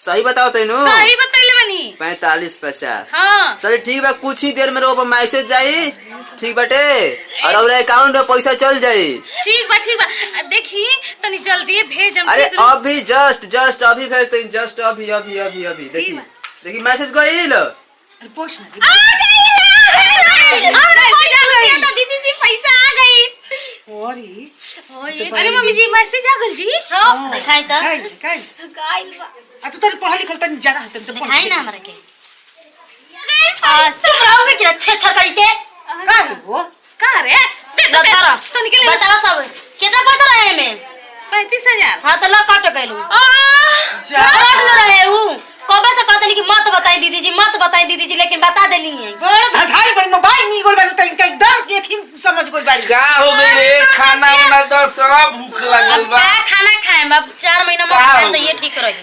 सही बताओ तेनू। सही बतैले बनी। 45-50। हाँ चलिए ठीक बा, कुछ ही देर में रोप मैसेज जाई, ठीक बाटे, और अकाउंट में पैसा चल जाई। ठीक बा देखी तनी जल्दी भेजम। अरे अभी जस्ट अभी भेज दे, जस्ट अभी अभी अभी अभी देखी देखी मैसेज गईल। दीदी जी पैसा आ गई। अरे मम्मी जी मैसेज आ गल जी। हां दिखाई त गाइल बा। आ तू तनी पढ़ा लिखल तनी ज्यादा हतन तो दिखाई ना हमरा के। चुप रहोगे कि अच्छे अच्छा करके। का है वो? का रे बता तनी के ले बता सब कितना पैसा रहे में? 35,000। हां तो ला काट गइलू। काट ले रहे ऊ कबे से कहतनी कि मत बताई दीदी जी, मत बताई दीदी जी, लेकिन बता देली है। बड़ धधाई बन मोबाइल नी गोल बन तनी कई डर के थी समझ गोल बाड़ी। का हो गई रे? खाना वाला तो सब भूख लगल बा। अब क्या खाना खाए? अब 4 महीना में खाए तो ये ठीक रही।